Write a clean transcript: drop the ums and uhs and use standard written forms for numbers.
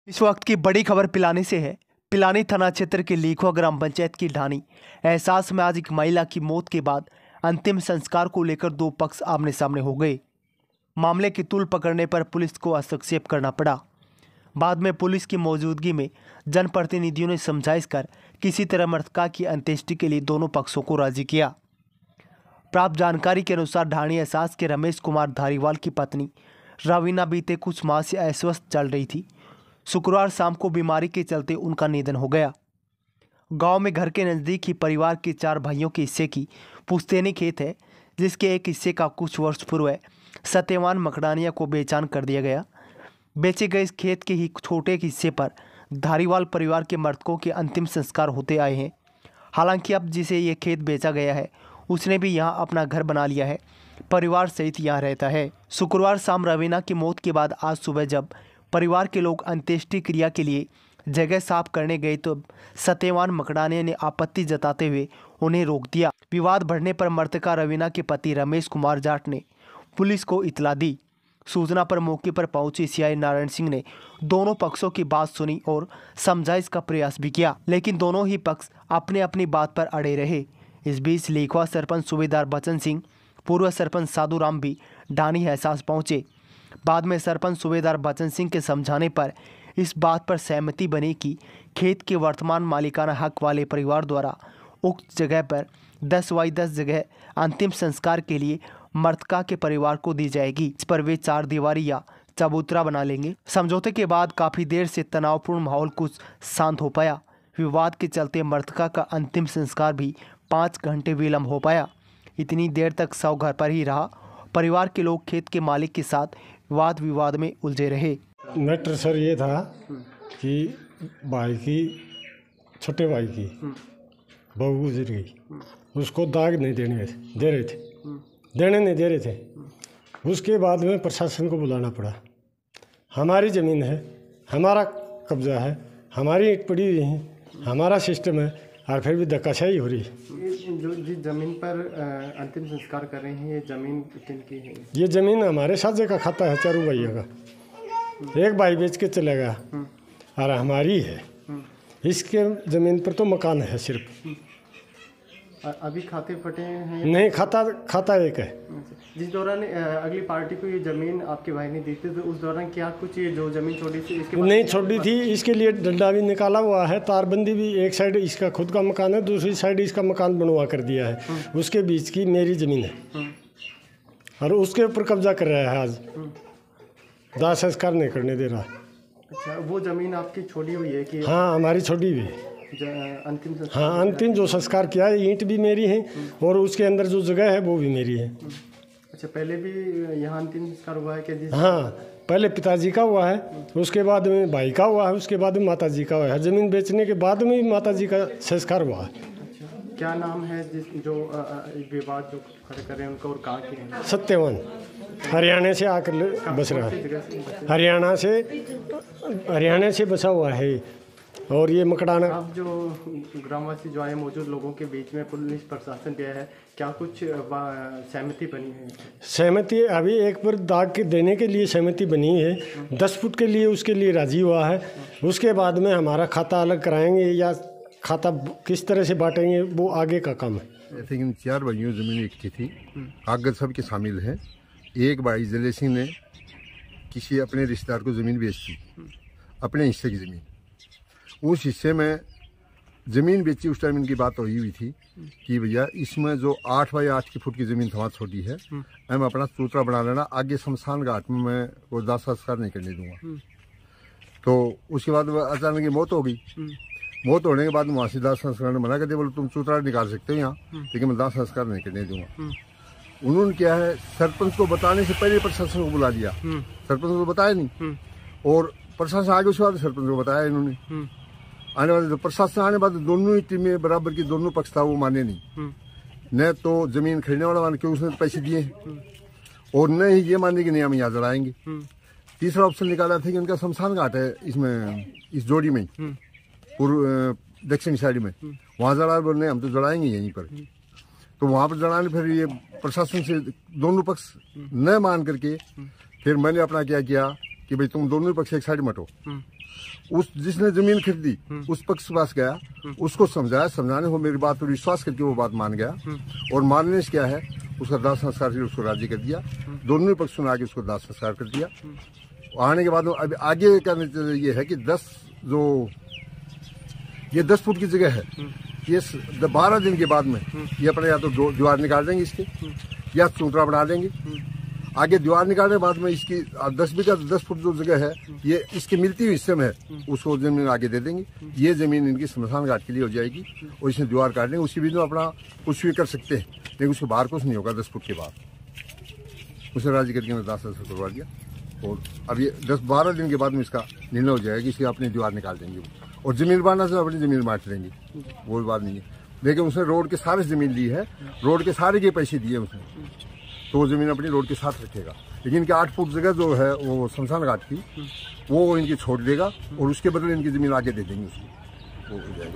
इस वक्त की बड़ी खबर पिलानी से है। पिलानी थाना क्षेत्र के लीखवा ग्राम पंचायत की ढानी एहसास में आज एक महिला की मौत के बाद अंतिम संस्कार को लेकर दो पक्ष आमने सामने हो गए। मामले की तूल पकड़ने पर पुलिस को हस्तक्षेप करना पड़ा। बाद में पुलिस की मौजूदगी में जनप्रतिनिधियों ने समझाइश कर किसी तरह मृतका की अंत्येष्टि के लिए दोनों पक्षों को राजी किया। प्राप्त जानकारी के अनुसार ढाणी एहसास के रमेश कुमार धारीवाल की पत्नी रवीना बीते कुछ माह से अस्वस्थ चल रही थी। शुक्रवार शाम को बीमारी के चलते उनका निधन हो गया। गांव में घर के नज़दीक ही परिवार के 4 भाइयों के हिस्से की पुश्तैनी खेत है, जिसके एक हिस्से का कुछ वर्ष पूर्व सत्यवान मकड़ानिया को बेचान कर दिया गया। बेचे गए इस खेत के ही छोटे हिस्से पर धारीवाल परिवार के मृतकों के अंतिम संस्कार होते आए हैं। हालांकि अब जिसे ये खेत बेचा गया है उसने भी यहाँ अपना घर बना लिया है, परिवार सहित यहाँ रहता है। शुक्रवार शाम रवीना की मौत के बाद आज सुबह जब परिवार के लोग अंत्येष्टि क्रिया के लिए जगह साफ करने गए तो सत्यवान मकड़ानिया ने आपत्ति जताते हुए उन्हें रोक दिया। विवाद बढ़ने पर मृतका रवीना के पति रमेश कुमार जाट ने पुलिस को इतला दी। सूचना पर मौके पर पहुंचे सीआई नारायण सिंह ने दोनों पक्षों की बात सुनी और समझाइश का प्रयास भी किया, लेकिन दोनों ही पक्ष अपने अपनी बात पर अड़े रहे। इस बीच लीखवा सरपंच सूबेदार बचन सिंह, पूर्व सरपंच साधु राम भी ढाणी एहसास पहुंचे। बाद में सरपंच सूबेदार बचन सिंह के समझाने पर इस बात पर सहमति बनी कि खेत के वर्तमान मालिकाना हक वाले परिवार द्वारा उक्त जगह पर 10x10 जगह अंतिम संस्कार के लिए मृतका के परिवार को दी जाएगी। इस पर वे 4 दीवारी या चबूतरा बना लेंगे। समझौते के बाद काफ़ी देर से तनावपूर्ण माहौल कुछ शांत हो पाया। विवाद के चलते मृतका का अंतिम संस्कार भी 5 घंटे विलम्ब हो पाया। इतनी देर तक शव घर पर ही रहा। परिवार के लोग खेत के मालिक के साथ वाद विवाद में उलझे रहे। मैटर सर ये था कि भाई की छोटे भाई की बहू गुजर गई, उसको दाग नहीं देने दे रहे थे, देने नहीं दे रहे थे। उसके बाद में प्रशासन को बुलाना पड़ा। हमारी ज़मीन है, हमारा कब्जा है, हमारी ईंट पड़ी हुई है, हमारा सिस्टम है, और फिर भी धक्काशाही हो रही है। जो जिस ज़मीन पर अंतिम संस्कार कर रहे हैं, ये ज़मीन किनकी है? ये ज़मीन हमारे साझे का खाता है, चारों भाइयों का। एक भाई बेच के चला गया और हमारी है। इसके ज़मीन पर तो मकान है सिर्फ। अभी खाते फटे हैं? नहीं, खाता एक है। जिस दौरान अगली पार्टी को ये ज़मीन आपके भाई ने दी थी, तो उस दौरान क्या कुछ ये जो ज़मीन छोड़ी थी इसके नहीं छोड़ी थी, इसके लिए डंडा भी निकाला हुआ है, तारबंदी भी। एक साइड इसका खुद का मकान है, दूसरी साइड इसका मकान बनवा कर दिया है। उसके बीच की मेरी ज़मीन है और उसके ऊपर कब्जा कर रहा है। आज दाह संस्कार नहीं करने दे रहा। अच्छा, वो ज़मीन आपकी छोड़ी हुई है कि? हाँ, हमारी छोड़ी हुई है। अंतिम हाँ, अंतिम जो संस्कार किया है, ईंट भी मेरी है और उसके अंदर जो जगह है वो भी मेरी है। अच्छा, पहले भी यहाँ अंतिम संस्कार हुआ है क्या? हाँ, पहले पिताजी का हुआ है, उसके बाद में भाई का हुआ है, उसके बाद में माताजी का हुआ है। ज़मीन बेचने के बाद में माताजी का संस्कार हुआ है। अच्छा, क्या नाम है जो विवाद जो खड़े कर रहे हैं उनका और कहाँ के हैं? सत्यवान, हरियाणा से आकर बस रहा है। हरियाणा से बसा हुआ है। और ये मकड़ाना। अब जो ग्रामवासी जो आए, मौजूद लोगों के बीच में पुलिस प्रशासन भी है, क्या कुछ सहमति बनी है? सहमति अभी एक पर दाग के देने के लिए सहमति बनी है। 10 फुट के लिए उसके लिए राजी हुआ है। उसके बाद में हमारा खाता अलग कराएंगे या खाता किस तरह से बांटेंगे वो आगे का काम है। ऐसे इन 4 भाइयों ज़मीन एक थी, कागज सब के शामिल हैं। एक भाई जले सिंह ने किसी अपने रिश्तेदार को ज़मीन बेची, अपने हिस्से की ज़मीन। उस हिस्से में ज़मीन बेची, उस टाइम इनकी बात हुई थी कि भैया इसमें जो 8x8 फुट की ज़मीन थोड़ा छोटी है, मैं अपना चूतरा बना लेना, आगे शमशान घाट में मैं वो दाह संस्कार नहीं करने दूंगा। तो उसके बाद अचानक की मौत हो गई। मौत होने के बाद वहाँ से दाह संस्कार ने मना कर दिया, बोले तुम चूतरा निकाल सकते हो यहाँ, लेकिन मैं दाह संस्कार नहीं करने दूंगा। उन्होंने क्या है, सरपंच को बताने से पहले प्रशासन को बुला दिया। सरपंच को बताया नहीं और प्रशासन आगे उसके बाद सरपंच को बताया इन्होंने। आने वाले तो प्रशासन आने बाद दोनों ही टीमें बराबर की, दोनों पक्ष था, वो माने नहीं। न तो जमीन खरीदने वाला मान के उसने पैसे दिए और न ही ये माने कि नहीं हम यहाँ जलाएंगे। तीसरा ऑप्शन निकाला था कि उनका शमशान घाट है इसमें, इस जोड़ी में, पूर्व दक्षिण साइड में, वहाँ जला, बोलने हम तो जलाएंगे यहीं पर। तो वहाँ पर जलाने फिर ये प्रशासन से दोनों पक्ष न मान करके फिर मैंने अपना क्या किया कि भाई तुम दोनों पक्ष एक साइड मटो, उस जिसने जमीन खरीदी उस पक्ष के पास गया, उसको समझाया, समझाने को मेरी बात पर विश्वास करके वो बात मान गया, और मानने से क्या है उसका दाह संस्कार से उसको राजी कर दिया। दोनों पक्ष सुना के उसको दाह संस्कार कर दिया। आने के बाद अब आगे का ये है कि 10 फुट की जगह है, ये 12 दिन के बाद में ये अपने या तो दीवार निकाल देंगे इसके, या चूंतरा बना देंगे। आगे दीवार निकालने के बाद में इसकी 10 बीघा 10 फुट जो जगह है ये इसके मिलती हुई हिस्से में है, उसको जमीन आगे दे देंगे। ये जमीन इनकी स्मशान घाट के लिए हो जाएगी, और इसमें दीवार काट देंगे। उसी बीच में अपना कुछ भी कर सकते हैं, लेकिन उसके बाहर कुछ नहीं होगा 10 फुट के बाद। उसे राजी करके मैं दाह संस्कार करवा दिया, और अब ये 10-12 दिन के बाद में इसका निर्णय हो जाएगा कि इसकी अपनी दीवार निकाल देंगे, और जमीन बांटना से अपनी जमीन बांट लेंगे, वो बात नहीं है। लेकिन उसने रोड के सारे जमीन ली है, रोड के सारे के पैसे दिए उसने, तो वो जमीन अपनी रोड के साथ रखेगा। लेकिन इनकी 8 फुट जगह जो है वो शमशान घाट की, वो इनकी छोड़ देगा, और उसके बदले इनकी जमीन आगे दे देंगे उसको, वो हो जाएगा।